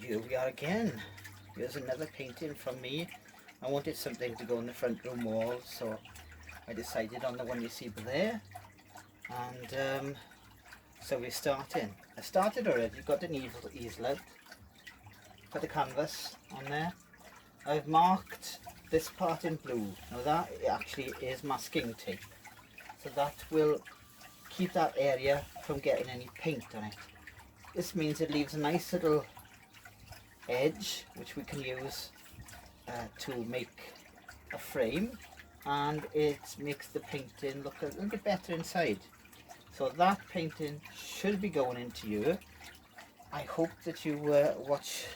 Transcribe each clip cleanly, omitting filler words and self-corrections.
here we are again. Here's another painting from me. I wanted something to go on the front room wall, so I decided on the one you see there. And so we're starting. I started already, got an easel out, put the canvas on there. I've marked this part in blue. Now that actually is masking tape, so that will keep that area from getting any paint on it. This means it leaves a nice little edge which we can use to make a frame, and it makes the painting look a little bit better inside. So that painting should be going into you. I hope that you watch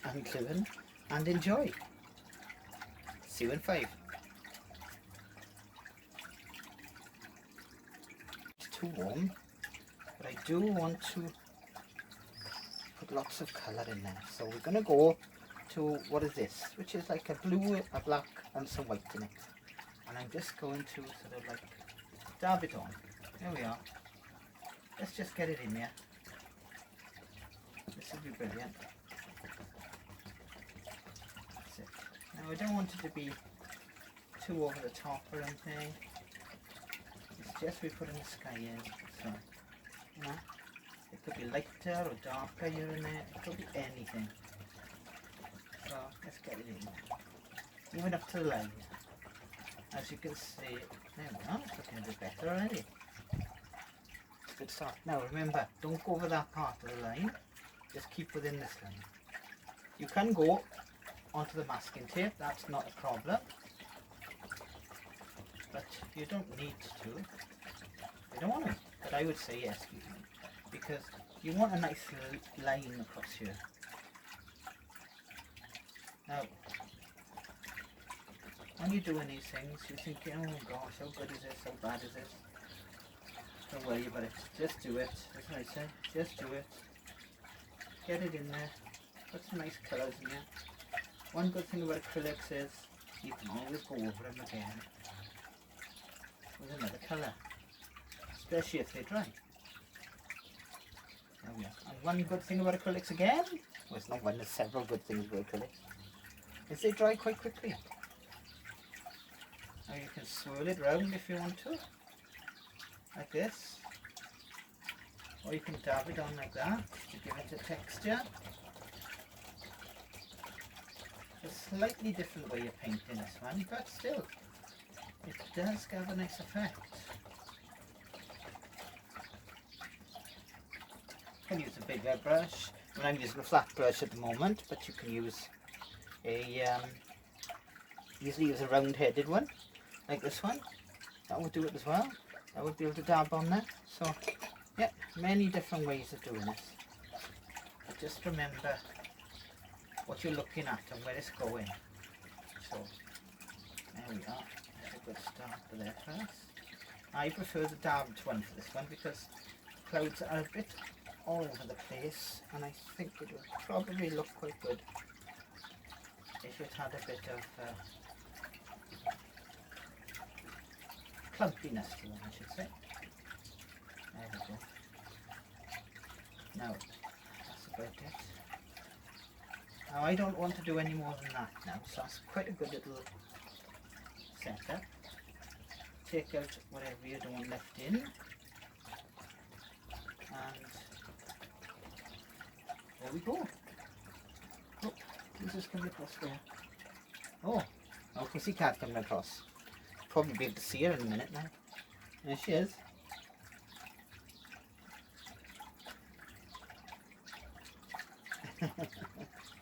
and learn and enjoy. See you in 5. It's too warm, but I do want to put lots of colour in there. So we're going to go to, what is this, which is like a blue, a black and some white in it. And I'm just going to sort of like dab it on. There we are. Let's just get it in there. This will be brilliant. That's it. Now I don't want it to be too over the top or anything. It's just we're putting the sky in. So, you know, it could be lighter or darker here and there. It could be anything. So let's get it in. Moving up to the line. As you can see, there we are. It's looking a bit better already. It's a good start. Now remember, don't go over that part of the line. Just keep within this line. You can go onto the masking tape. That's not a problem. But you don't need to. You don't want to. But I would say yes, because you want a nice line across here. Now, when you're doing these things, you're thinking, oh gosh, how good is this, how bad is this? Don't worry about it, just do it, that's what I say, just do it. Get it in there, put some nice colours in there. One good thing about acrylics is, you can always go over them again with another colour, especially if they're dry. There we are. And one good thing about acrylics again, well it's not one, there's several good things about acrylics, is they dry quite quickly. Now you can swirl it round if you want to, like this, or you can dab it on like that to give it a texture. It's a slightly different way of painting this one, but still, it does give a nice effect. You can use a bigger brush. I mean, I'm using a flat brush at the moment, but you can use a usually use a round-headed one like this one. That would do it as well. I would be able to dab on there. So yeah, many different ways of doing this. But just remember what you're looking at and where it's going. So there we are. That's a good start for there first. I prefer the dabbed one for this one because the clouds are a bit all over the place, and I think it would probably look quite good if it had a bit of clumpiness to them, I should say. There we go. Now, that's about it. Now I don't want to do any more than that now, so that's quite a good little setup. Take out whatever you don't want left in, and there we go. Oh, who's just coming across there? Oh, pussycat coming across. Probably be able to see her in a minute now. There she is.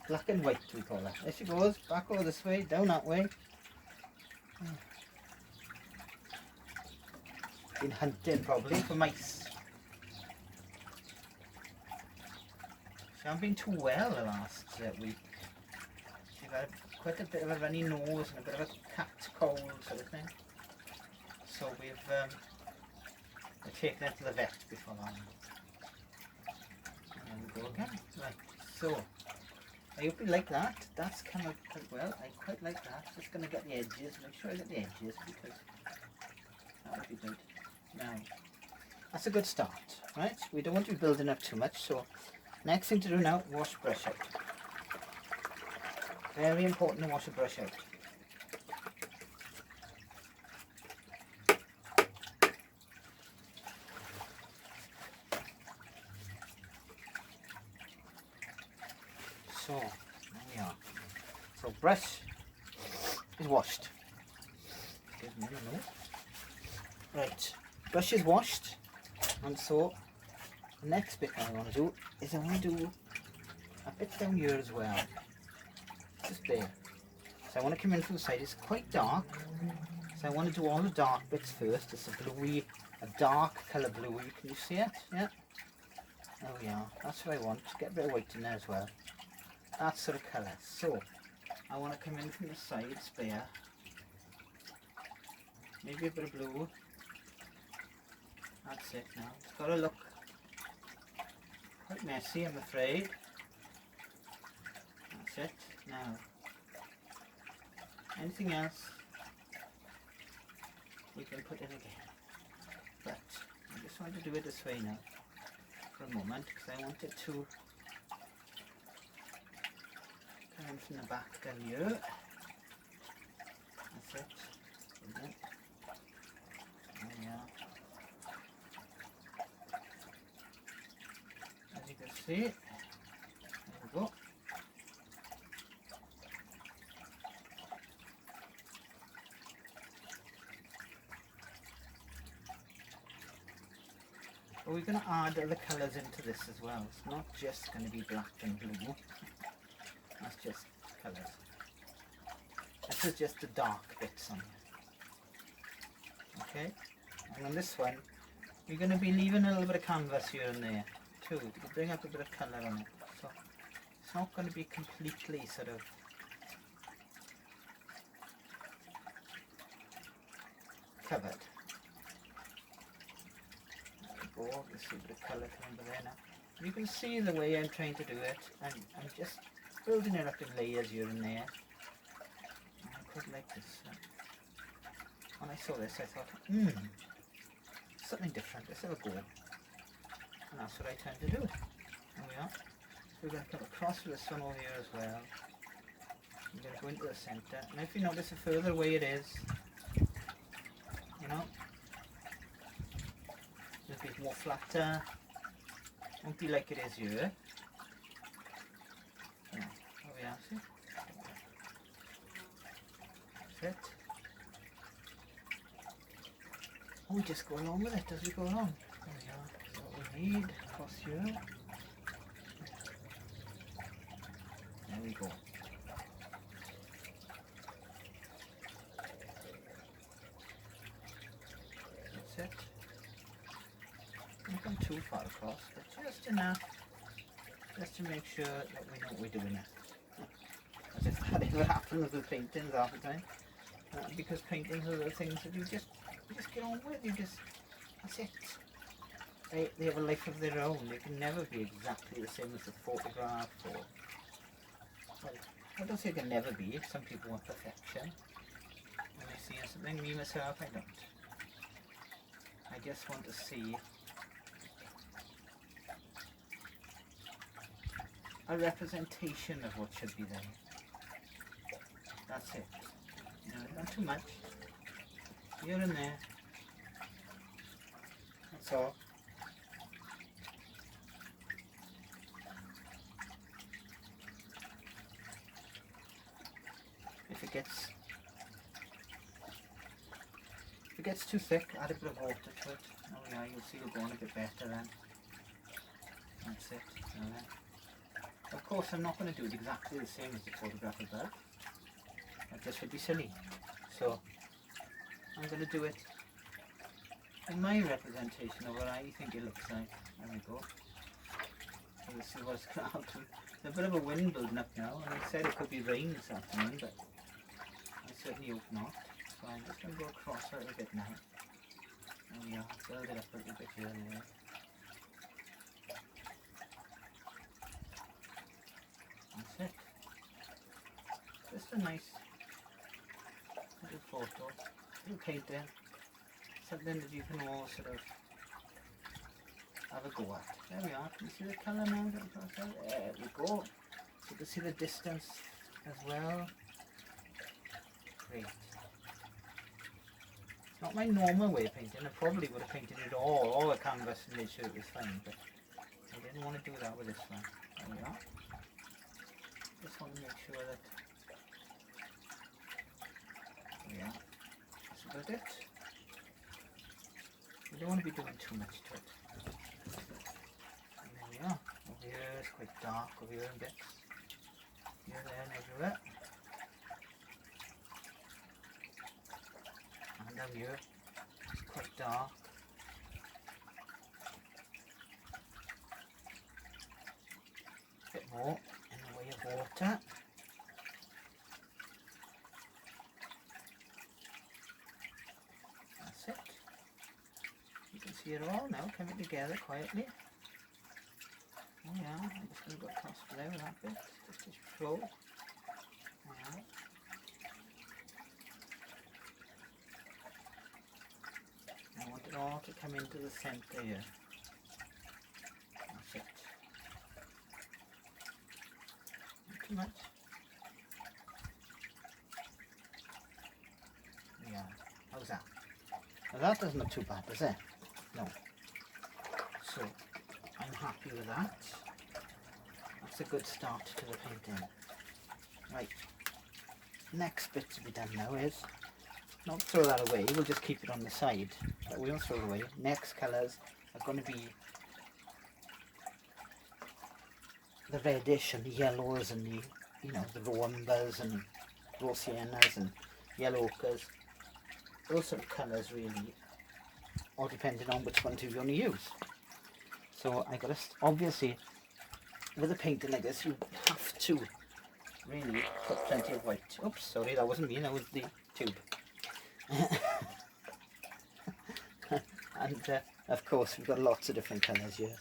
Black and white we call her. There she goes, back over this way, down that way. Been hunting probably for mice. She hasn't been too well the last week. She's had quite a bit of a runny nose and a bit of a cat cold sort of thing. So we're taking her to the vet before long. And there we go again. Right, so I hope you like that. That's come out quite well. I quite like that. Just going to get the edges, make sure I get the edges because that would be good. Now, that's a good start, right? We don't want to be building up too much, so next thing to do now, wash brush out. Very important to wash the brush out. So, there we are. So brush is washed. Give me a minute. Right, brush is washed, and so the next bit I want to do is I want to do a bit down here as well. Just there. So I want to come in from the side. It's quite dark, so I want to do all the dark bits first. It's a bluey, a dark colour bluey. Can you see it? Yeah. There we are. That's what I want. Get a bit of white in there as well. That sort of colour. So I want to come in from the sides there. Maybe a bit of blue. That's it now. It's got to look quite messy, I'm afraid. That's it. Now, anything else we can put in again. But I just want to do it this way now for a moment because I want it to come in from the back down here. That's it. There we are. As you can see, there we go. But we're going to add other colours into this as well. It's not just going to be black and blue. That's just colours. This is just the dark bits on it. Okay? And on this one, you're going to be leaving a little bit of canvas here and there too, to bring up a bit of colour on it. So it's not going to be completely sort of covered. There we go. You see a bit of colour coming over there now. You can see the way I'm trying to do it. I'm just building it up in layers here and there. And I quite like this. When I saw this, I thought, something different. Let's have a go. And that's what I tend to do. There we are. So we're going to come across with this one over here as well. I'm going to go into the centre. And if you notice, the further away it is, you know, it'll be more flatter. Won't be like it is here. Yeah, there we are, see? That's it. And we just go along with it as we go along. There we are. That's what we need across here. There we go. That's it. Not gone too far across, but just enough, just to make sure that we know what we're doing it. As if that ever happens with paintings half the time. Because paintings are the things that you just get on with. That's it. They have a life of their own. They can never be exactly the same as a photograph. Or, well, I don't say they can never be. Some people want perfection. When I see something, me myself, I don't. I just want to see a representation of what should be there. That's it. No, not too much. Here and there. That's all. If it gets too thick, add a bit of water to it. Oh yeah, you'll see it'll go on a bit better then. That's it. Of course, I'm not going to do it exactly the same as the photograph above. That just would be silly. So I'm going to do it in my representation of what I think it looks like. There we go. So this is what it's going to happen. There's a bit of a wind building up now, and I said it could be rain this afternoon, but I certainly hope not. So I'm just going to go across a little bit now. There we are. Build it up a little bit here and there. That's it. Just a nice little photo, little painting, something that you can all sort of have a go at. There we are. Can you see the colour now? There we go. So you can see the distance as well. Great. It's not my normal way of painting. I probably would have painted it all over canvas and made sure it was fine, but I didn't want to do that with this one. There we are. Just want to make sure that, yeah, that's about it. We don't want to be doing too much to it. And there we are. Over here it's quite dark, over here in bits. Here, there and everywhere. And down here it's quite dark. A bit more in the way of water. That's it. You can see it all now coming together quietly. Oh yeah, I'm just going to go across there with that bit, just to flow. Yeah. I want it all to come into the centre here. That's it. Not too much. Yeah, how's that? Now that doesn't look too bad, does it? No. So, I'm happy with that. That's a good start to the painting. Right. Next bit to be done now is, not throw that away, we'll just keep it on the side. But we won't throw it away. Next colours are going to be the reddish and the yellows and the, you know, the raw umbers and raw siennas and yellow ochres. Those sort of colours really, all depending on which ones you're going to use. So I got to, obviously, with a painting like this, you have to really put plenty of white. Oops, sorry, that wasn't me, that was the tube. And of course, we've got lots of different colours here.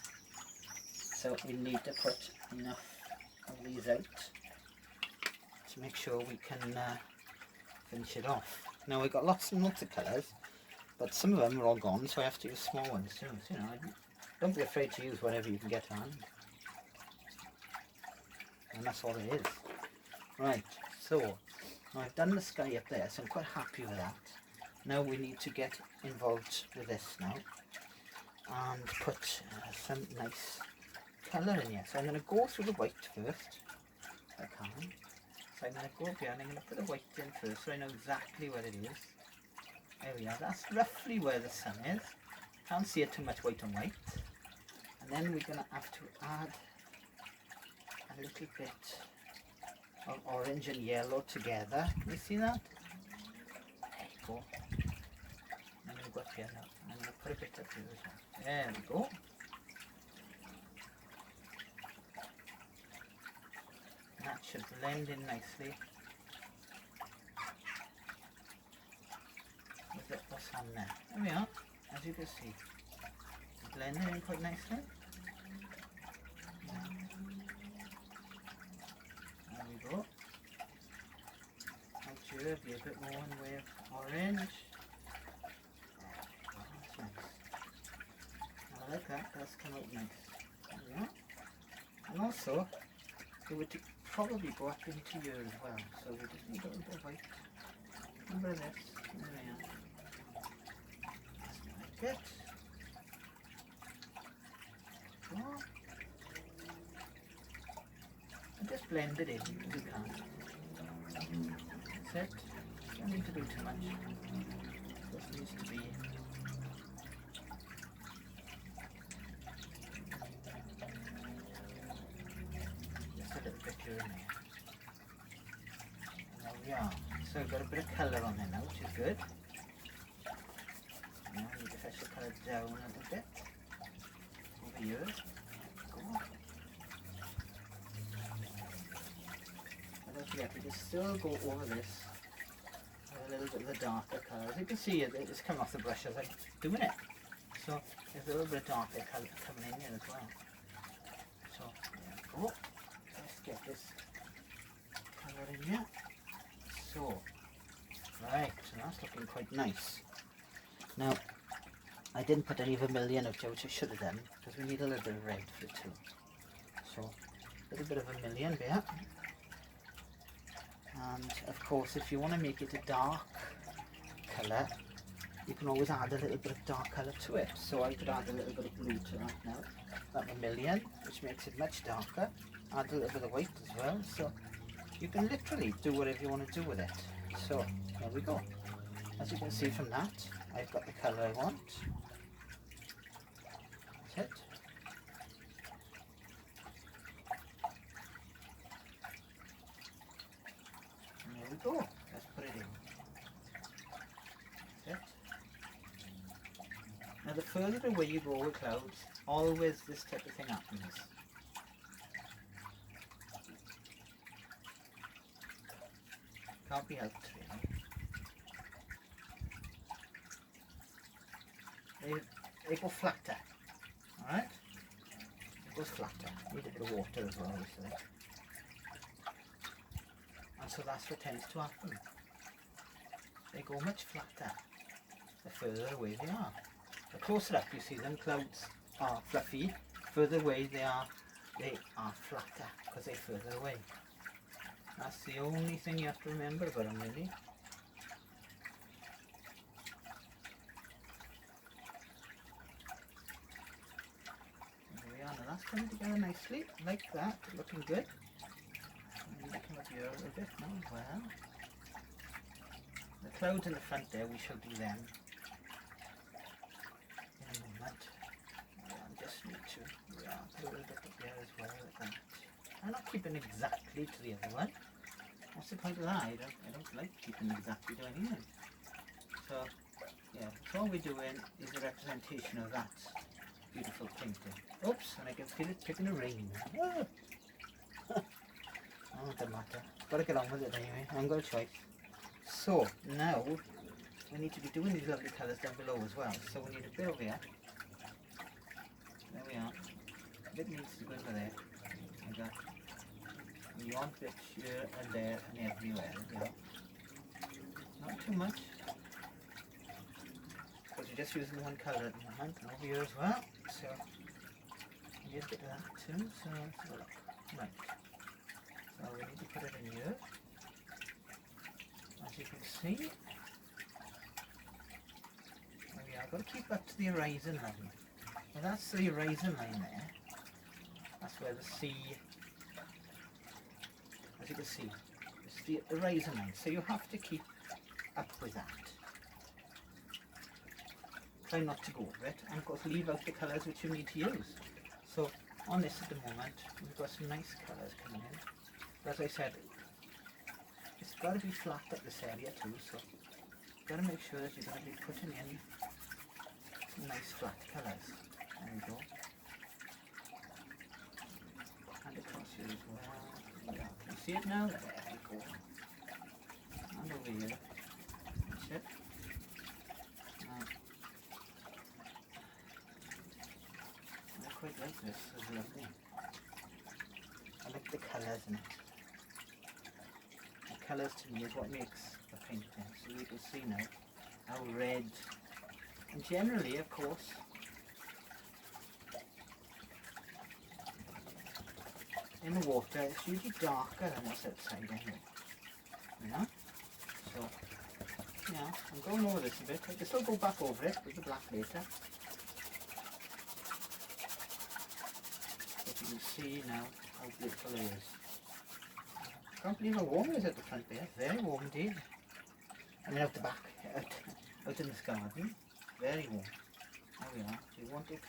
So we need to put enough of these out to make sure we can finish it off. Now we've got lots and lots of colours, but some of them are all gone, so I have to use small ones too. So, you know, don't be afraid to use whatever you can get on. And that's all it is. Right, so now I've done the sky up there, so I'm quite happy with that. Now we need to get involved with this now and put some nice colour in here. So I'm going to go through the white first, if I can. So I'm going to go up here and I'm going to put the white in first so I know exactly where it is. There we are, that's roughly where the sun is. Can't see it too much white on white. And then we're going to have to add a little bit of orange and yellow together. Can you see that? There you go. I'm going to go up here now. I'm going to put a bit up here as well. There we go. That should blend in nicely with what's on there. There we are, as you can see. Blending in quite nicely. There we go. Out here, be a bit more in the way of orange. Oh, that's nice. I like that, that's come out nice. There we are. And also, it would probably go up into here as well, so we just need a little bit of white. Remember this? There we are. That's like it. Go. And just blend it in if you can. That's it. Don't need to do too much. Just needs to be a little bit here and there. And there we are. So we've got a bit of colour on there now, which is good. Now I need to fetch the colour down a little bit. Over here. Go on. And don't forget, we can still go over this with a little bit of the darker colour. As you can see, it's coming off the brush as I'm doing it. So there's a little bit of darker colour coming in here as well. So there we go. Let's get this colour in here. So, right, so that's looking quite nice. Now, I didn't put any vermilion out here, which I should have done, because we need a little bit of red for it too. So, a little bit of vermilion there. And of course, if you want to make it a dark colour, you can always add a little bit of dark colour to it. So I could add a little bit of blue to that now, that vermilion, which makes it much darker. Add a little bit of white as well, so you can literally do whatever you want to do with it. So there we go. As you can see from that, I've got the colour I want. That's it. And there we go. Let's put it in. That's it. Now the further away you go with clouds, always this type of thing happens. Can't be helped really. They go flatter, alright? It goes flatter. Need a bit of water as well, obviously. And so that's what tends to happen. They go much flatter the further away they are. The closer up you see them, clouds are fluffy. Further away they are flatter because they're further away. That's the only thing you have to remember about them, really. There we are. Now that's coming together nicely, like that, looking good. And we come up here a little bit now as well. The clouds in the front there, we shall do them in a moment. I just need to put a little bit up there as well, like that. I'm not keeping exactly to the other one. What's the point of that? I don't like keeping exactly to anything. So, yeah, so all we're doing is a representation of that beautiful painting. Oops, and I can feel it picking a rain. Oh, doesn't matter. Gotta get on with it anyway. I haven't got a choice. So, now, we need to be doing these lovely colours down below as well. So we need a bit over here. There we are. A bit needs to go over there. Like that. You want it here and there and everywhere, you know. Not too much. Because you're just using one colour at the moment, and over here as well. So you need a bit of that too. So let's have a look. Right. So we need to put it in here. As you can see. There we are. I've got to keep up to the horizon line. Well, that's the horizon line there. That's where the sea, as you can see, it's the horizon line. So you have to keep up with that. Try not to go over it, and of course leave out the colours which you need to use. So on this at the moment, we've got some nice colours coming in. But as I said, it's got to be flat up this area too, so you've got to make sure that you're going to be putting in some nice flat colours. There we go. And across here as well. Yeah, can you see it now? There we go. And over here. That's it. I quite like this. It's lovely. I like the colours in it. The colours to me is what makes the painting. So you can see now how red, and generally of course in the water it's usually darker than what's outside anyway. You know? So yeah, I'm going over this a bit. I can still go back over it with the black later. But you can see now how beautiful it is. I can't believe how warm it is at the front there. Very warm indeed. I mean out the back, out in this garden. Very warm. There we are. So you want it,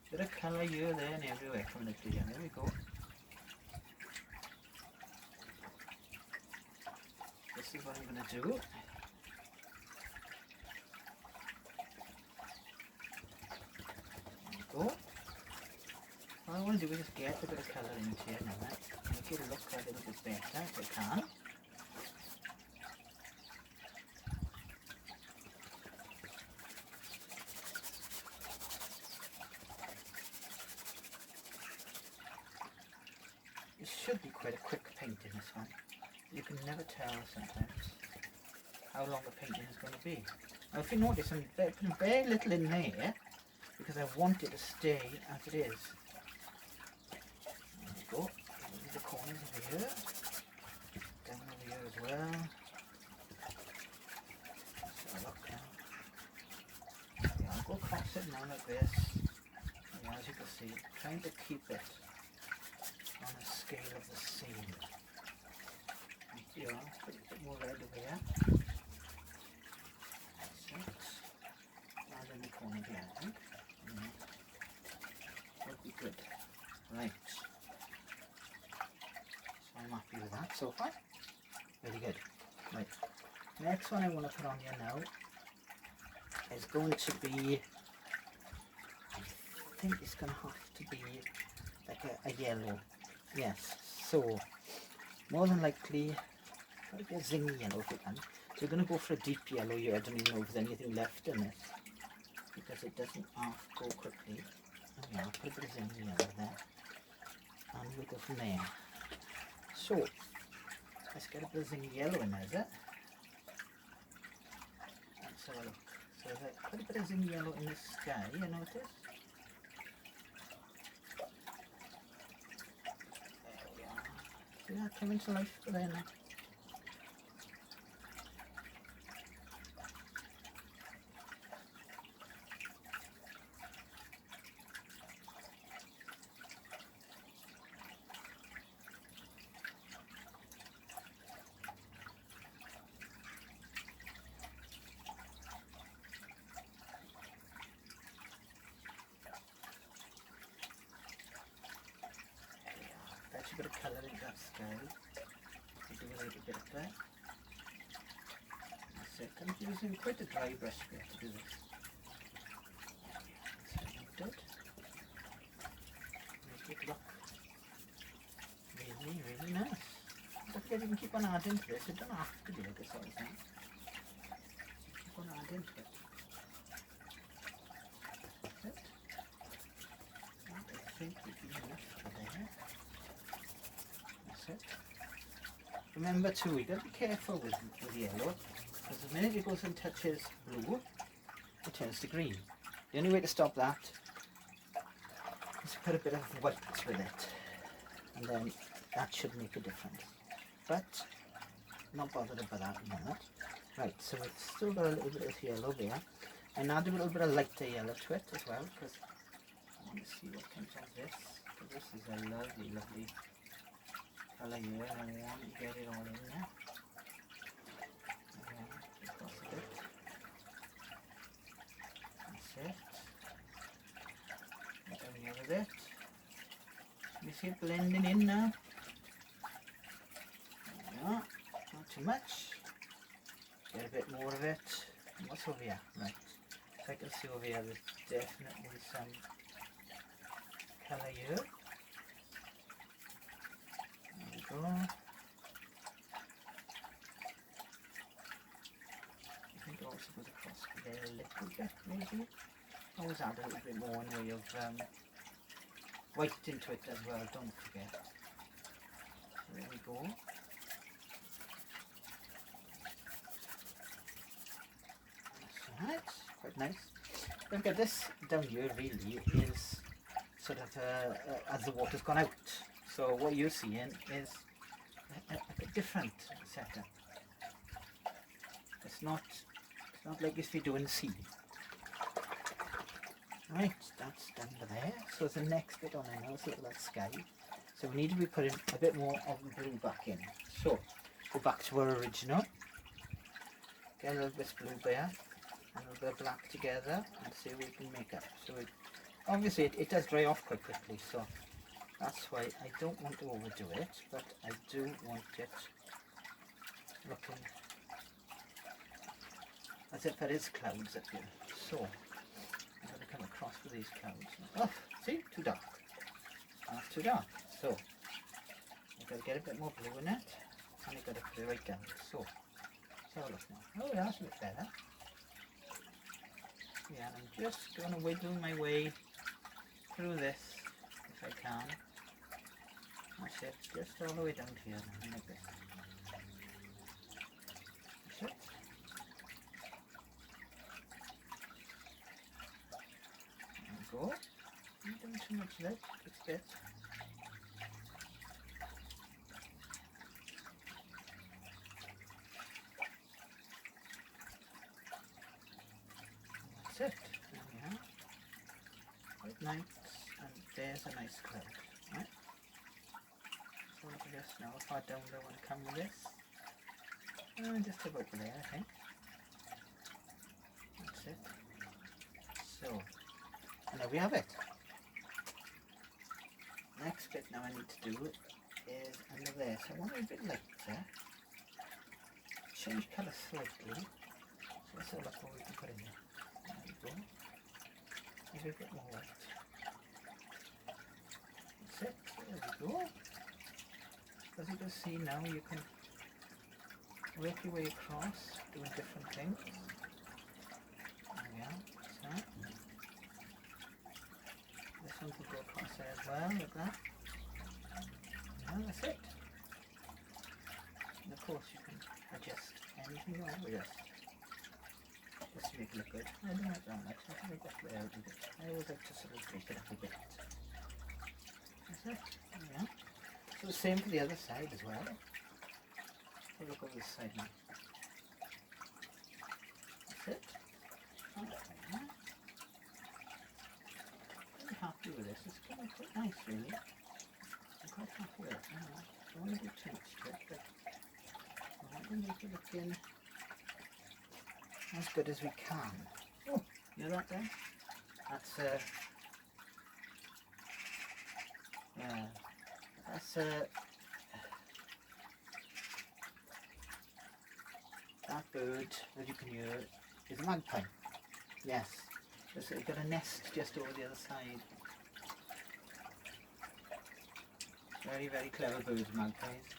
a bit of colour here, there and everywhere coming up to here. There we go. This is what I'm going to do. There we go. All I want to do is just get a bit of colour into here now, make it look a little bit better if I can. It should be quite a quick painting, this one. You can never tell sometimes how long the painting is going to be. Now if you notice, I'm putting very little in there because I want it to stay as it is. There we go. The corners over here. Down over here as let's have a look now. Yeah, I'll go across it now like this. Yeah, as you can see, trying to keep it on a scale of the seam. Yeah, put a bit more red over here. That's it. And in the corner here, I think. Would be good. Right. So I'm happy with that so far. Very good. Right. Next one I want to put on here now is going to be, I think it's going to have to be like a yellow. Yes. So more than likely, try to get a zingy yellow if you can. So we're going to go for a deep yellow here. I don't even know if there's anything left in it because it doesn't half go quickly. Oh yeah, I'll put a bit of zingy yellow there. And we go from there. So let's get a bit of zingy yellow in there, is it? Let's have a look. So if I put a bit of zingy yellow in the sky, you notice? There we are. See that coming to life there now? A bit of colour in that sky. I'll do a little bit of that. That's it. I'm using quite a dry brush here to do this. That's what I did. Make it look really, really nice. Don't forget you can keep on adding to this. You don't have to do it this all the time. Keep on adding to it. That's it. And I think we can enough for there. It. Remember too, you got to be careful with yellow because the minute it goes and touches blue, it turns to green. The only way to stop that is to put a bit of white with it, and then that should make a difference. But not bothered about that at the moment. Right, so we've still got a little bit of yellow there, and add a little bit of lighter yellow to it as well because I want to see what comes out of this. So this is a lovely, lovely colour here, and I want to get it all in there. Across a bit. That's it. Get down the other bit. You see it blending in now? There we are. Not too much. Get a bit more of it. And what's over here? Right. So I can see over here there's definitely some colour here. I think it also goes across there a little bit, maybe. Always add a little bit more in way of white into it as well, don't forget. So there we go. That's right, quite nice. Look at this down here really is sort of as the water's gone out. So what you're seeing is a bit different setup. It's not like if you're doing sea. Right, that's done there. So the next bit on there now is look at that sky. So we need to be putting a bit more of the blue back in. So go back to our original. Get a little bit of blue there and a little bit of black together and see what we can make up. So obviously it does dry off quite quickly, so that's why I don't want to overdo it, but I do want it looking as if there is clouds up here. So I'm going to come across with these clouds. Oh, see, too dark. Not too dark. So I've got to get a bit more blue in it, and I've got to put it right down. So let's have a look now. Oh yeah, that's a bit better. Yeah, and I'm just going to wiggle my way through this if I can. That's it, just all the way down here like this. That's it. There we go. Not doing too much of it, just a bit. it. There we are. Quite nice, and there's a nice cloud. Right? So look at this now. How far down do I want to come with this? Just about there, I think. That's it. So, and there we have it. Next bit now I need to do is under there. So I want it a bit lighter. Change colour slightly. So let's have a look what we can put in there. There we go. Maybe a bit more white. That's it. There we go. As you can see now, you can work your way across doing different things. There we are. So this one could go across there as well, like that. And that's it. And of course you can adjust anything you want with this. Just to make it look good. I don't like that much. I think I got way out of it. I always like to sort of break it up a bit. That's it. There we are. So the same for the other side as well. Have a look over this side now. That's it. Okay. Pretty happy with this. It's coming quite nice, really. I'm quite happy with it. I don't want to do too much to it, but I want to make it looking as good as we can. Oh, you know that there? That's yeah. That's that bird that you can hear is a magpie. Yes. It's got a nest just over the other side. Very, very clever birds, magpies.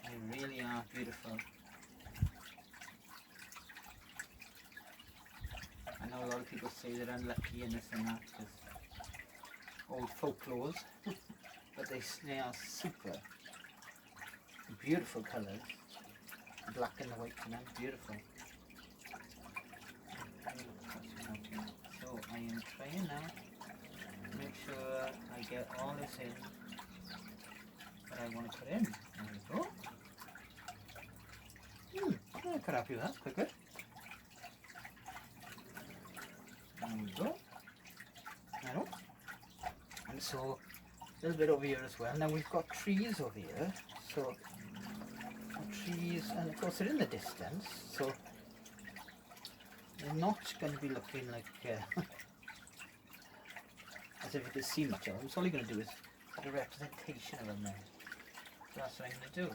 They really are beautiful. I know a lot of people say they're unlucky in this and that because old folklores, but they are super beautiful colours. Black and the white in them, beautiful. So I am trying now to make sure I get all this in that I want to put in. There we go. I'm quite happy with that, quite good. There we go. Now, and so a little bit over here as well. Now we've got trees over here, so trees, and of course they're in the distance, so they're not going to be looking like as if you could see much of them. So all you're going to do is put a representation of them there. So that's what I'm going to do.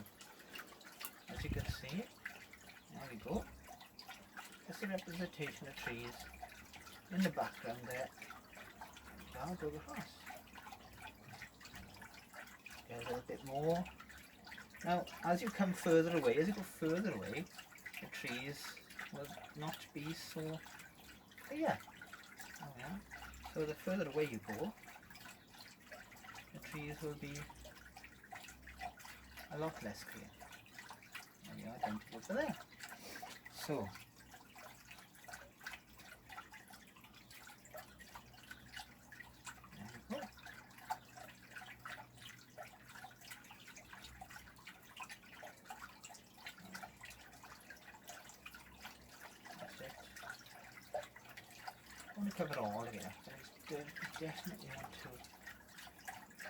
As you can see, there we go. Just a representation of trees in the background there. I'll go across. Get a little bit more. Now, as you come further away, as you go further away, the trees will not be so clear. Oh yeah. So the further away you go, the trees will be a lot less clear. There we are, down to over there. So, there we go. I want to cover it all here, but I definitely want to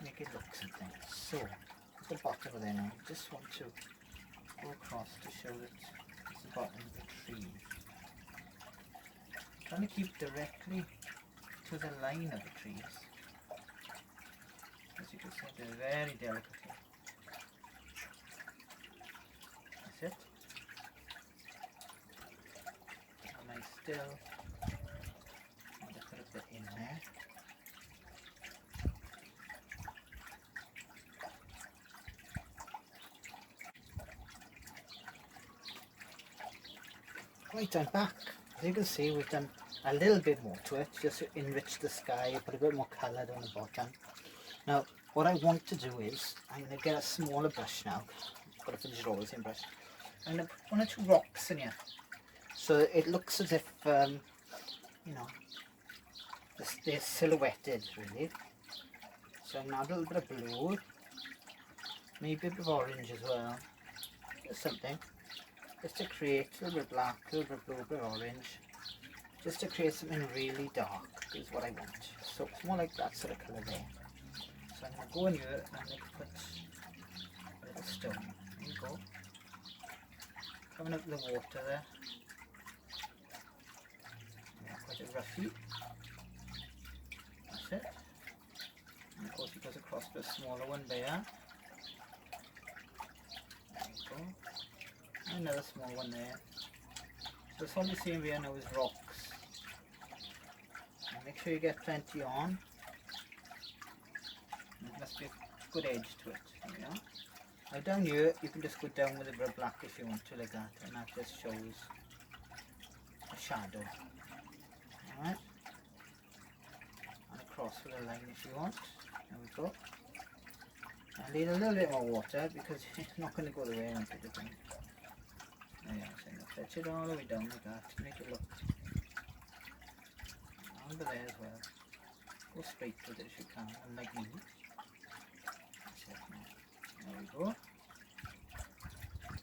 make it look something. So, at the bottom of there now, I just want to go across to show that it's the bottom of the tree. I'm trying to keep directly to the line of the trees. As you can see, they're very delicate here. That's it. And I still want to put a bit in there. Right, I'm back. As you can see, we've done a little bit more to it, just to enrich the sky, put a bit more colour down the bottom. Now, what I want to do is, I'm going to get a smaller brush now. I've got to finish it all with the same brush. I'm going to put one or two rocks in here, so it looks as if, you know, they're silhouetted, really. So I'm going to add a little bit of blue, maybe a bit of orange as well, just something. just to create a little bit black, a little bit blue, a bit orange, just to create something really dark is what I want. So it's more like that sort of colour there. So I'm going to go in here and I'm going to put a little stone. There you go. Coming up the water there. Quite a roughy. That's it. And of course it goes across the smaller one there. There you go. And another small one there. So it's all the same here now as rocks. And make sure you get plenty on. There must be a good edge to it. There we are. Now down here you can just go down with a bit of black if you want to, like that, and that just shows a shadow. Alright. And across with a line if you want. There we go. I need a little bit more water because it's not going to go the way I want it to go. There you are, so I'm going to fetch it all the way down like that to make it look under there as well. Go straight with it if you can, unlike me. That's it now. There we go.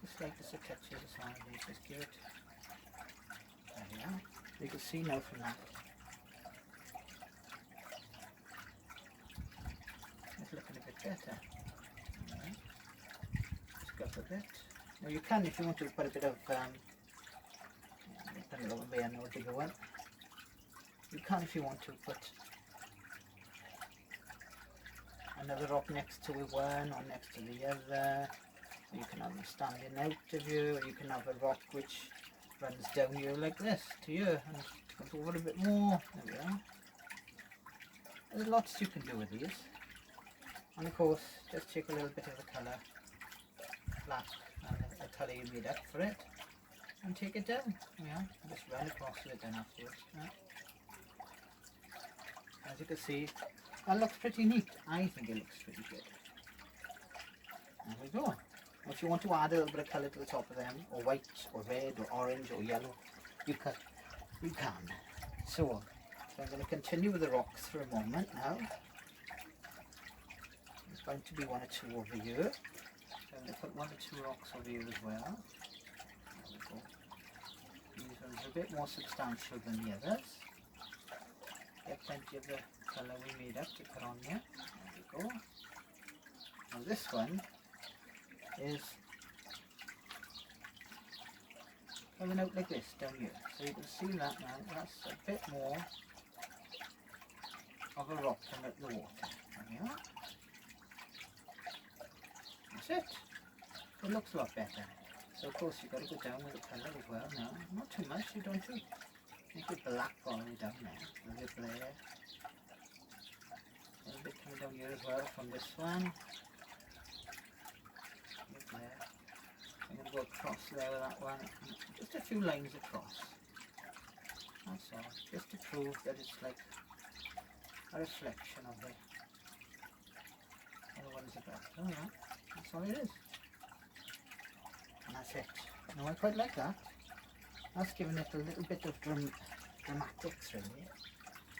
Just like this, a touch of the side, just give it. There we are. You can see now from that. It's looking a bit better. Right. Just got a bit. Now you can, if you want to, put a bit of put a little bit of a bigger one. You can, if you want to, put another rock next to one or next to the other. You can have them standing out of you, or you can have a rock which runs down here like this to you and comes over a bit more. There we are. There's lots you can do with these. And of course, just take a little bit of the colour, black, and the colour you made up for it, and take it down. Yeah, just run across with it then afterwards. Yeah. As you can see, that looks pretty neat. I think it looks pretty good. There we go. If you want to add a little bit of colour to the top of them, or white, or red, or orange, or yellow, you can. So I'm going to continue with the rocks for a moment now. There's going to be one or two over here. So I'm going to put one or two rocks over here as well. There we go. These ones are a bit more substantial than the others. Get plenty of the colour we made up to put on there. There we go. Now this one is coming out like this down here. So you can see that now. That's a bit more of a rock coming out the water. There we are. That's it. It looks a lot better. So of course you've got to go down with the colour as well now. Not too much, you don't do. Make it black all the way down there. A little bit there. A little bit coming down here as well from this one. There. I'm going to go across there with that one. Just a few lines across. That's all. Just to prove that it's like a reflection of the other ones above. Oh yeah, that's all it is. And that's it. No, I quite like that. That's giving it a little bit of dramatics really.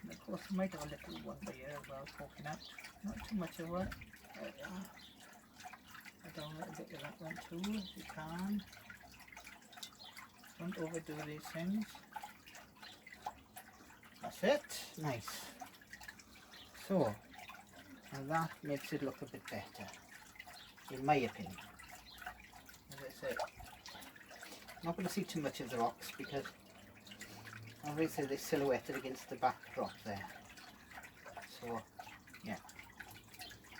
And of course I might have a little one by here as well poking out. Not too much of one. There we are. Add on a little bit of that one too if you can. Don't overdo these things. That's it. Nice. So, and that makes it look a bit better, in my opinion. As I said, I'm not going to see too much of the rocks because obviously they're silhouetted against the backdrop there. So, yeah.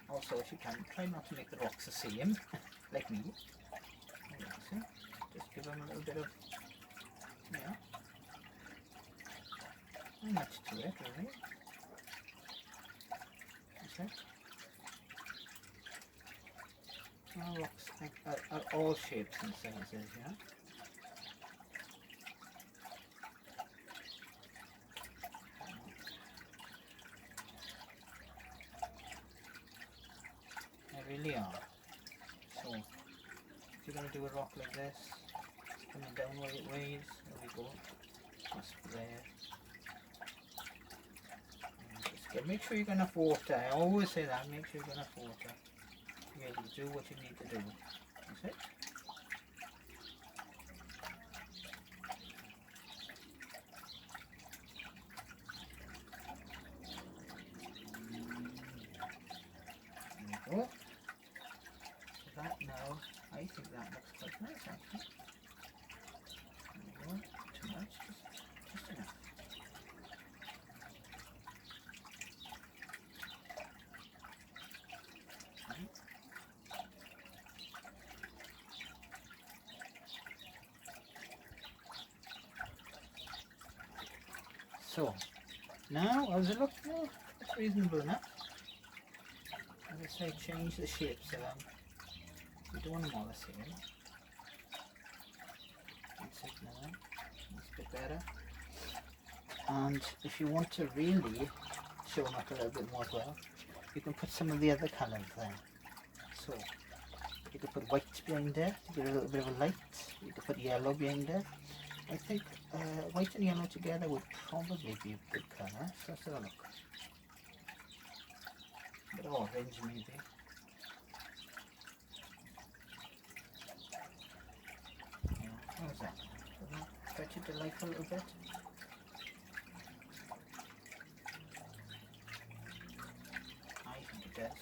Also, if you can, try not to make the rocks the same, like me. See? Just give them a little bit of, yeah. Not much to it, really. That's it. All rocks are all shapes and sizes, yeah. They really are. So, if you're going to do a rock like this, it's coming down where it weighs, there we go, just there. Make sure you've got enough water. I always say that, make sure you've got enough water to be able to do what you need to do. That's it. that looks quite nice actually. There we go. Not too much, just enough. Right. So now, how's it look? No, it's reasonable enough. As I say, change the shapes around. We don't want them all the same. That's it now. That's a bit better. And if you want to really show them up a little bit more as well, you can put some of the other colours there. So you could put white behind there to give it a little bit of a light. You could put yellow behind there. I think white and yellow together would probably be a good colour. So let's have a look. A bit of orange maybe. Yeah, how's that? Doesn't that fetch it to life a little bit? I think it does.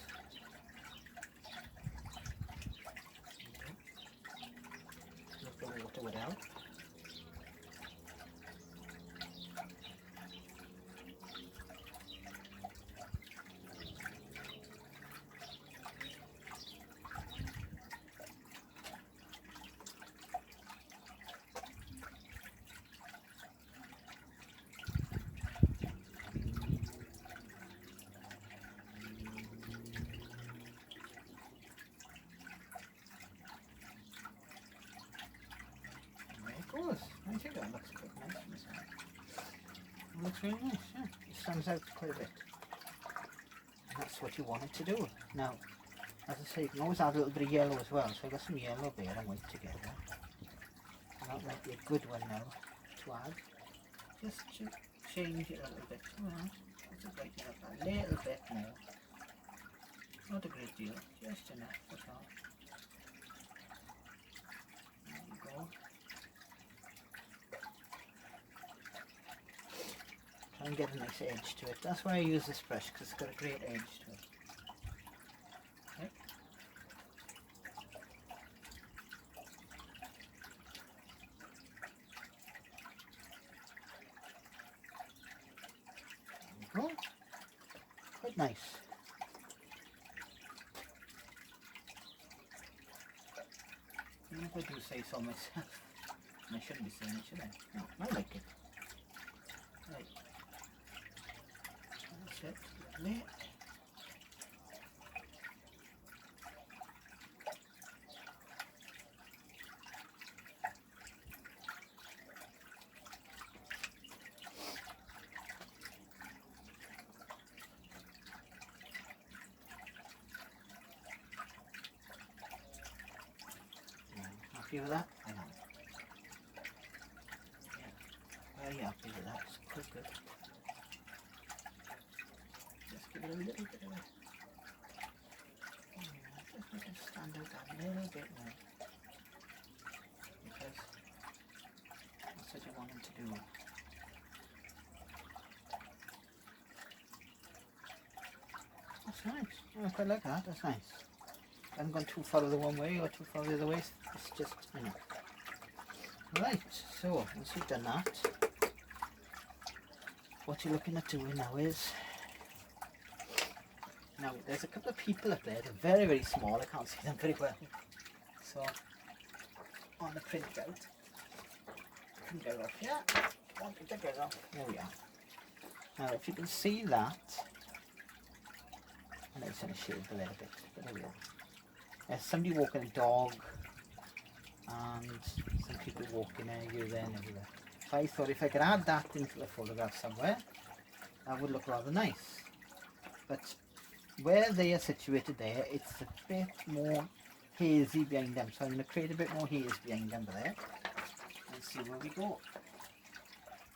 Look, the water would help. I think that looks quite nice myself. It looks really nice, yeah. It stands out quite a bit. And that's what you want it to do. Now, as I say, you can always add a little bit of yellow as well. So I've got some yellow there and white together. And that might be a good one now to add. Just to change it a little bit. Alright, let's brighten it up a little bit more. Not a great deal, just enough, that's all. There you go. Try and get a nice edge to it. That's why I use this brush, because it's got a great edge to it. Okay. There we go. Quite nice. Even if I do say so myself. And I shouldn't be saying it, should I? No, I like it. Right. That's it. Lovely. Happy with that? I know. Yeah. Very happy with that. It's quite good. Just give it a little bit of a... just make it stand out a little bit more. Because that's what you want it to do. That's nice. Oh, I quite like that. That's nice. I haven't gone too far the one way or too far the other way. It's just, you know. Right, so once you've done that, what you're looking at doing now is, now there's a couple of people up there, they're very, very small, I can't see them very well. So, on the printout off here, one printout off, there we are. Now if you can see that, and it's going to shade a little bit, but there we are. There's somebody walking a dog, and some people walking here, there and everywhere. So I thought if I could add that into the photograph somewhere, that would look rather nice. But where they are situated there, it's a bit more hazy behind them. So I'm going to create a bit more haze behind them there. And see where we go.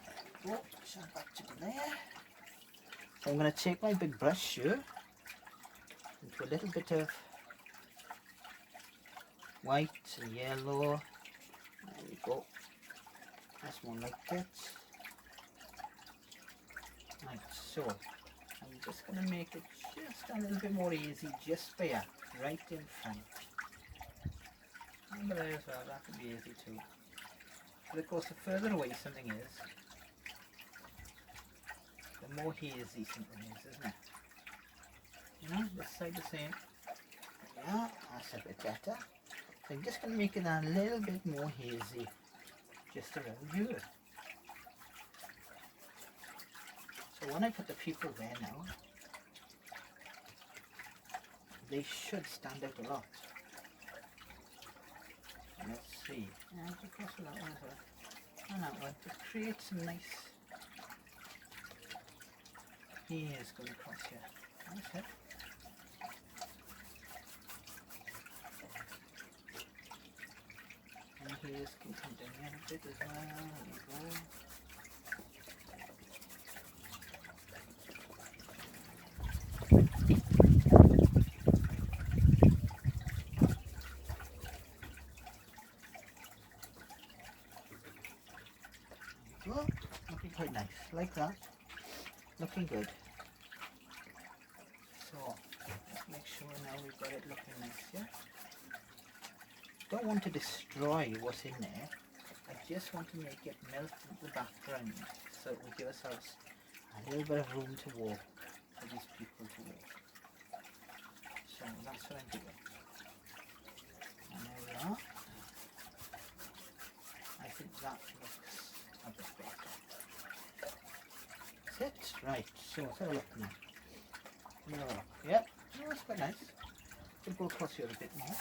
There we go, so back to there. So I'm going to take my big brush here, into a little bit of white and yellow. There we go. That's more like it. Right, so I'm just going to make it just a little bit more easy, just there, right in front. Over there as well, that could be easy too. But of course, the further away something is, the more hazy something is, isn't it? You know, this side the same. Yeah, that's a bit better. So I'm just going to make it a little bit more hazy, just around here. So when I put the people there now, they should stand out a lot. Let's see. Yeah, I'll just cross with that one as well. And that one to create some nice hairs going across here. That's it. And hairs can come down here a bit as well. There we go. Well, looking quite nice, like that. Looking good. So, let's make sure now we've got it looking nice, yeah? Don't want to destroy what's in there. I just want to make it melt into the background so it will give ourselves a little bit of room to walk, for these people to walk. So that's what I'm doing. And there we are. I think that looks a bit better. That's it. Right, so let's have a look now. Have a look. Yep, oh, that's quite nice. We'll go across here a bit more.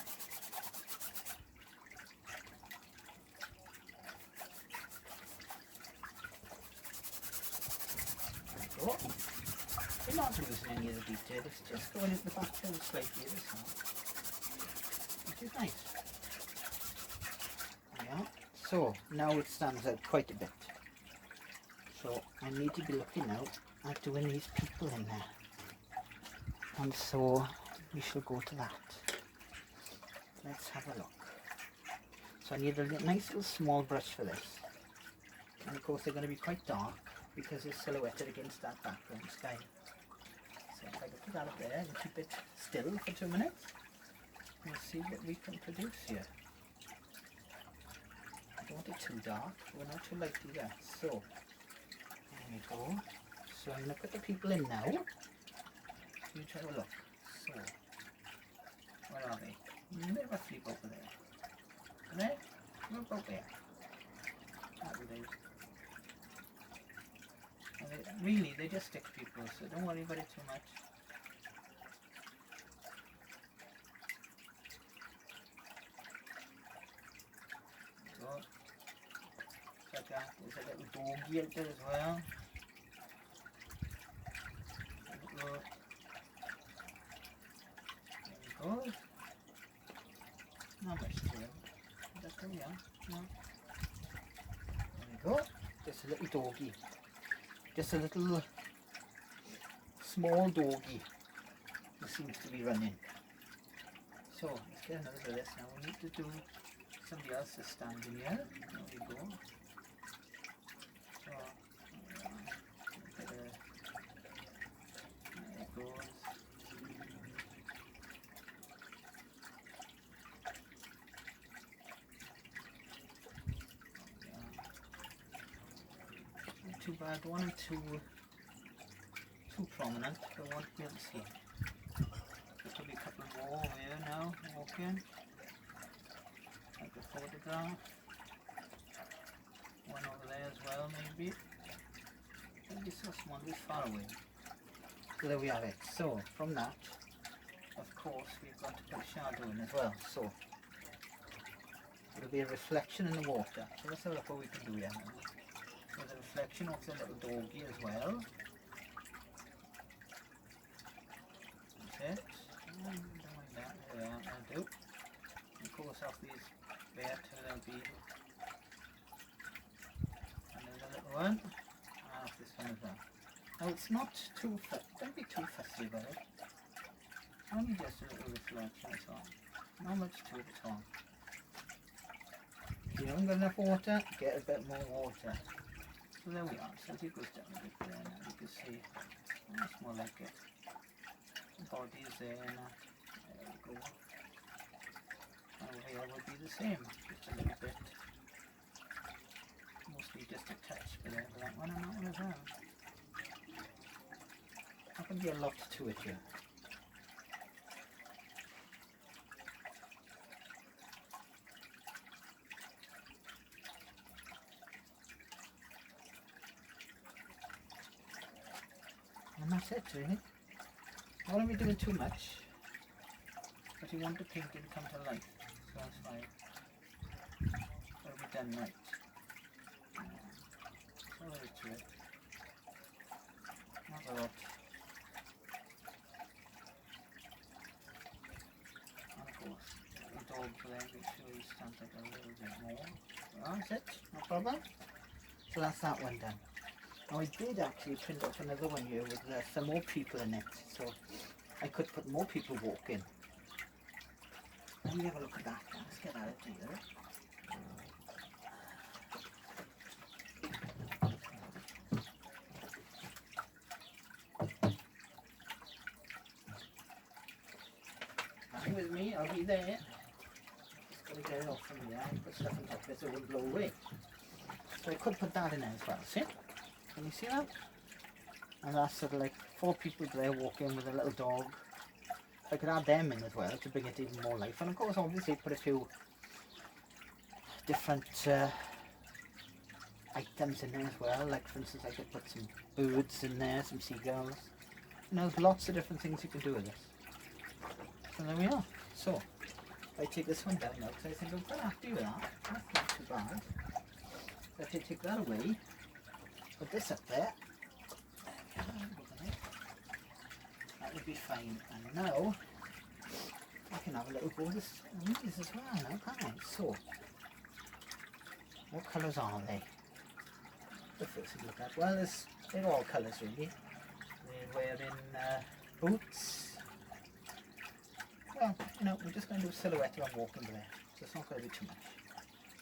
There we go. We're not losing any of the detail, it's just going into the background slightly this time. Which is nice. Yeah. So now it stands out quite a bit. So I need to be looking out at doing these people in there. And so we shall go to that. Let's have a look. So I need a nice little small brush for this. And of course they're going to be quite dark because it's silhouetted against that background sky. So if I can put that up there and keep it still for 2 minutes, we'll see what we can produce here. I don't want it too dark, we're not too light either. So, there we go. So I'm going to put the people in now. You have a look. So, where are they? They're roughly over there. Are they? They're about there. That'll do. Really, they just stick people, so don't worry about it too much. So, check out, there's a little doggy out there as well. There we go. Not much to it. Is that good? Yeah. No. There we go. Just a little doggy. Just a little small doggy who seems to be running. So let's get another bit of this now. We need to do somebody else is standing here. There we go. So there it goes. Too bad, one or two too prominent, but one we'll see. There could be a couple more over here now, walking. Like a photograph. One over there as well, maybe. Maybe so small, this far away. So there we have it. So from that, of course, we've got to put a shadow in as well. So it'll be a reflection in the water. So let's have a look what we can do here now. So the reflection of the little doggy as well. That's it. Like that. There we are. That'll do. Of course, off these there too, there'll be another little one. And off this one as well. Now it's not too don't be too fussy about it. Only just a little reflection, that's all. Not much to it at all. If you haven't got enough water, get a bit more water. So there we are. So as it goes down a bit there now, you can see it's more like it. The body is there now. There we go. Over here would be the same, just a little bit, mostly just a touch below that one and that one as well. Not going to be a lot to it here. And that's it really. I won't be doing too much, but you want the painting to come to life, so that's fine. It'll be done right. That's all there is to it. Not a lot. And of course, the dog there, make sure he stands like a little bit more. Well, that's it, no problem. So that's that one done. Now I did actually print off another one here with some more people in it, so I could put more people walking. Let me have a look at that. Let's get that out here. Hang with me, I'll be there. Just got to get it off from here and put stuff on top of it so it won't blow away. So I could put that in there as well, see? Can you see that? And that's sort of like 4 people there walking with a little dog. I could add them in as well to bring it even more life. And of course, obviously, put a few different items in there as well. Like, for instance, I could put some birds in there, some seagulls. You know, there's lots of different things you can do with this. So there we are. So, I take this one down now because I think I'm quite happy with that. That's not too bad. So if I take that away, put this up there. That would be fine. And now I can have a little go of these as well now, can't I? So, what colours are they? The first thing to look at. Well, they're all colours really. They're wearing boots. Well, you know, we're just going to do a silhouette of them walking there, so it's not going to be too much.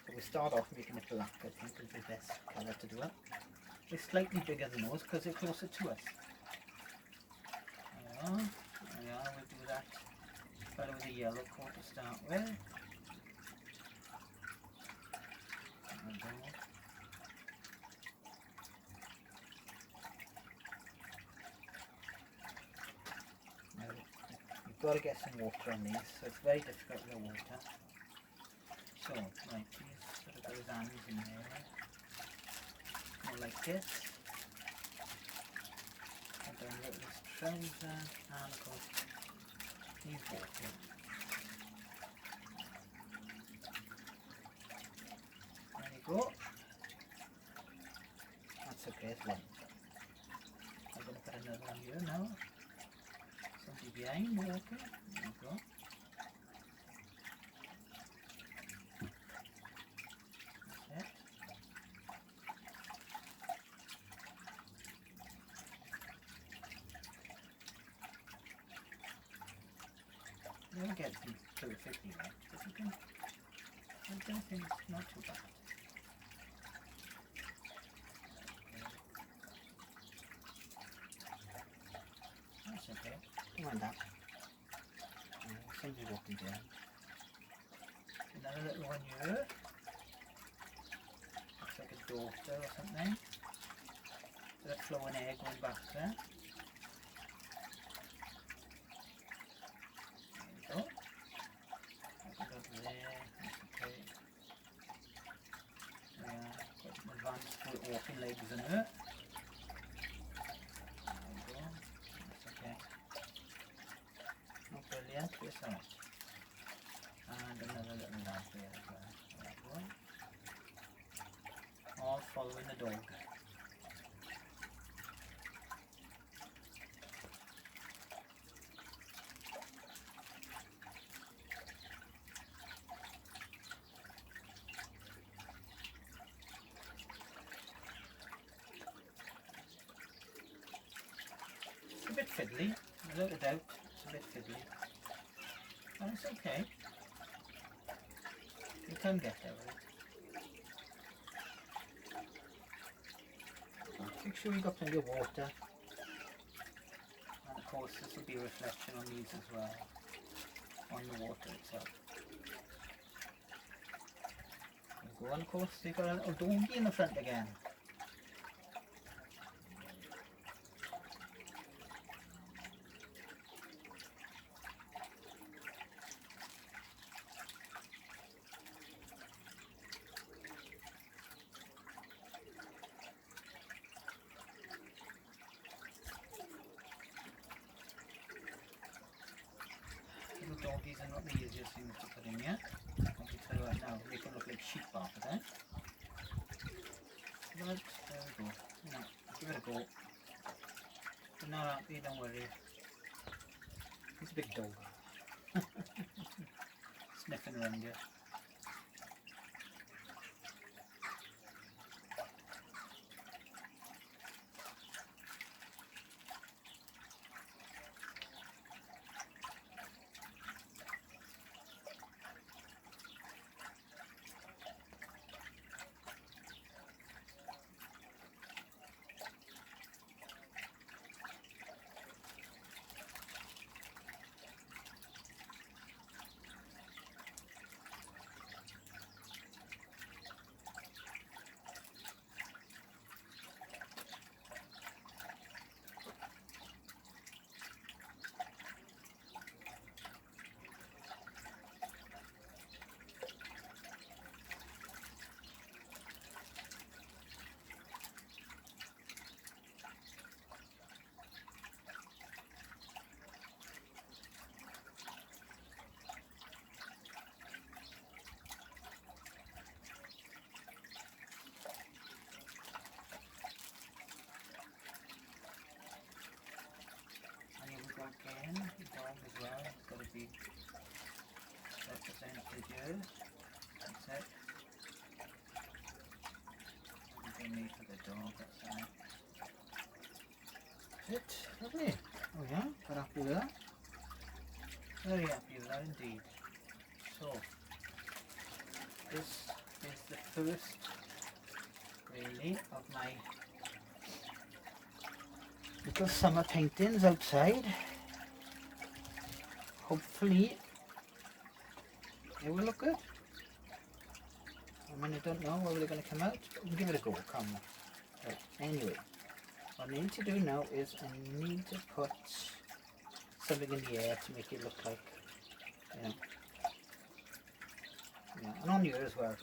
But we start off making it black, I think is the best colour to do it. It's slightly bigger than those because they're closer to us. There we are, we'll do that fellow with the yellow coat to start with. There we go. Now, you've got to get some water on these, so it's very difficult with the water. So, right, these sort of those hands in there. More like this. And then a little trouser and of course these walking. There you go. That's okay as well. I'm going to put another one here now. Somebody behind walking. There you go. That's it. You don't get these perfectly right, but you can, I don't think it's not too bad. That's okay, don't mind that. Somebody walking down. Another little one here. Looks like a daughter or something. With a flowing egg going back there. Go. I can go there, that's okay. Got some advanced walking legs in her. There we go, that's okay. Not brilliant, but it's alright. And another little lad there as well. There we go. All following the dog. A bit fiddly, without a doubt, it's a bit fiddly. But it's okay. You can get there with it. Make sure you got plenty of water. And of course this will be a reflection on these as well, on the water itself. go. And of course they've got a little donkey in the front again. Little donkeys are not the easiest things to put in here. I can tell you right now, they can look like sheep after that. But there we go. Now, give it a go. You're not happy, don't worry. He's a big dog. Sniffing around here. Again, the dog as well, it's got to be represented here. That's it. Everything neat for the dog, that's right. That's it, lovely. Oh yeah, quite happy with that. Very happy with that indeed. So, this is the first, really, of my little summer paintings outside. Hopefully it will look good. I mean, I don't know where they're going to come out, but we'll give it a go, can't we? Right, anyway, what I need to do now is I need to put something in the air to make it look like, you know, yeah, and on here as well.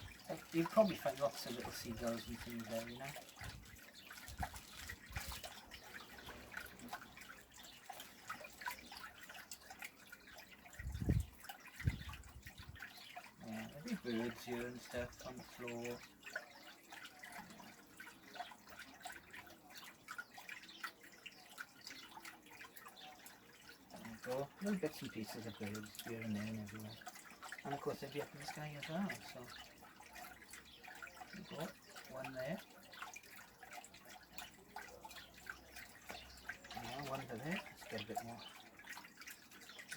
You'll probably find lots of little seagulls and things there, you know. Birds here and stuff on the floor. There we go. Little bits and pieces of birds here and there and everywhere. And of course they'll be up in the sky as well. So there we go. One there. Yeah, one to there. Let's get a bit more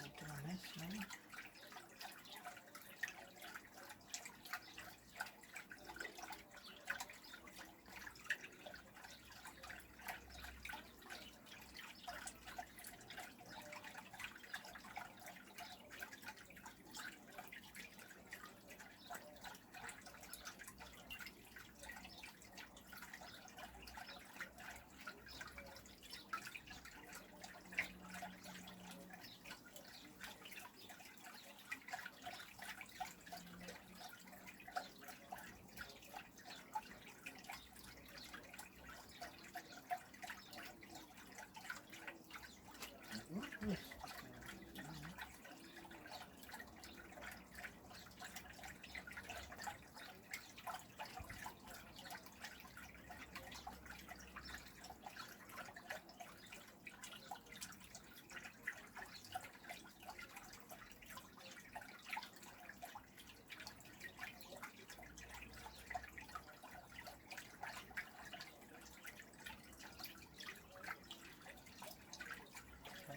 light on this now.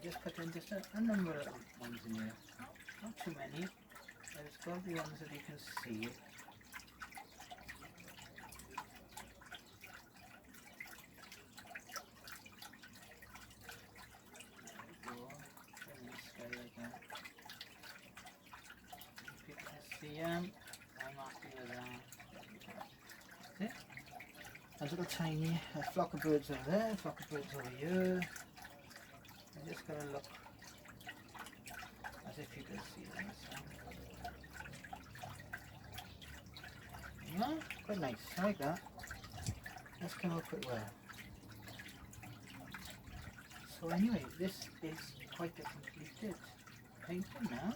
Just put in just a number of ones in here, not too many. There's got to be ones that you can see. There we go, in the sky again. People can see them. I'm happy with that. a little tiny flock of birds over there, flock of birds over here. I'm just going to look as if you can see them. Yeah, quite nice. I like that. That's come out quite well. So anyway, this is quite a completed painting now.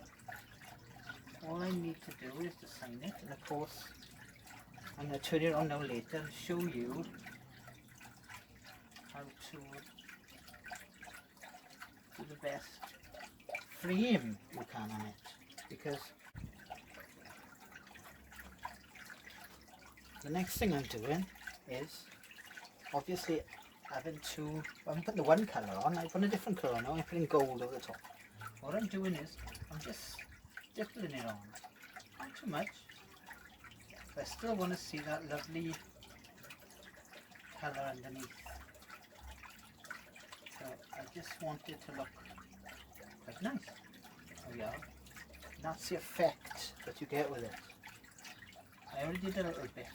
All I need to do is to sign it, and of course I'm going to turn it on now later and show you how to do the best frame you can on it, because the next thing I'm doing is obviously having to, I'm putting the one colour on, I put a different colour on now, I'm putting gold over the top. What I'm doing is I'm just dipping it on, not too much. I still want to see that lovely colour underneath. So I just want it to look quite nice. There we are. And that's the effect that you get with it. I already did a little bit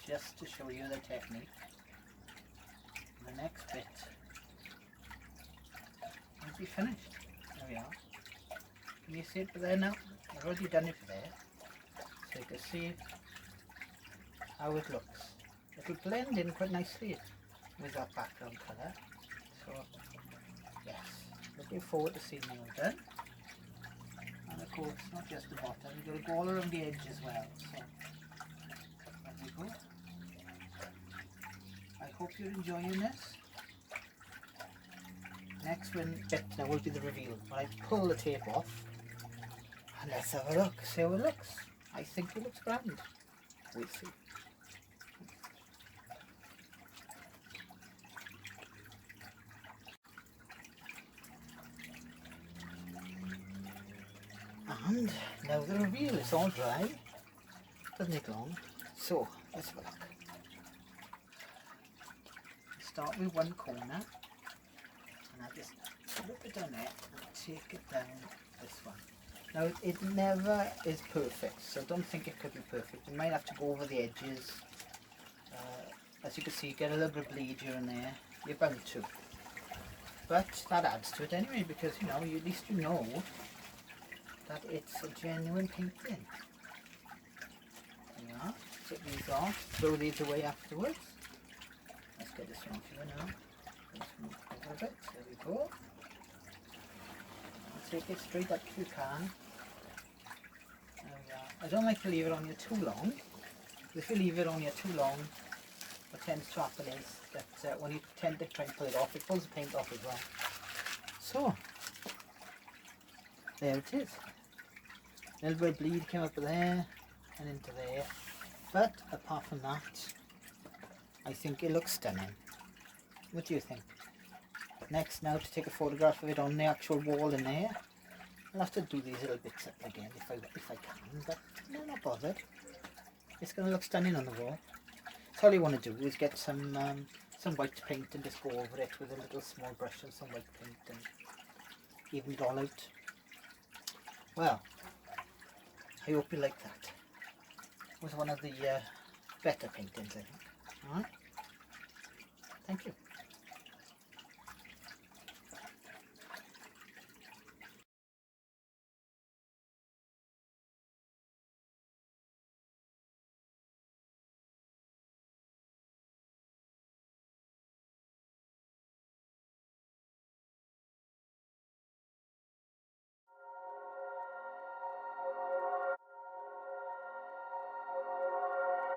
just to show you the technique. And the next bit will be finished. There we are. Can you see it there now? I've already done it there. So you can see how it looks. It'll blend in quite nicely with that background colour. So yes, looking forward to seeing it all done. And of course, not just the bottom, you've got to go all around the edge as well. So there we go. I hope you're enjoying this. Next bit now will be the reveal. When I pull the tape off, and let's have a look, see how it looks. I think it looks grand. We'll see. And now the reveal is all dry. Doesn't take long. So let's have a look. Start with one corner, and I just flip it on it and take it down this one. Now it never is perfect, so don't think it could be perfect. You might have to go over the edges. As you can see, you get a little bit of bleed here and there. You're bound to. But that adds to it anyway, because you know, at least you know that it's a genuine painting. Yeah, take these off, throw these away afterwards. Let's get this one off here now. Just move over a bit, there we go. Take it straight up if you can. There we are. I don't like to leave it on here too long. If you leave it on here too long, what tends to happen is that when you tend to try and pull it off, it pulls the paint off as well. So, there it is. A little bit of bleed came up there and into there. But apart from that, I think it looks stunning. What do you think? Next now to take a photograph of it on the actual wall in there. I'll have to do these little bits up again if I can, but no, not bothered. It's going to look stunning on the wall. So all you want to do is get some white paint and just go over it with a little small brush and some white paint and even it all out. Well, I hope you like that. It was one of the better paintings, I think. Alright? Thank you.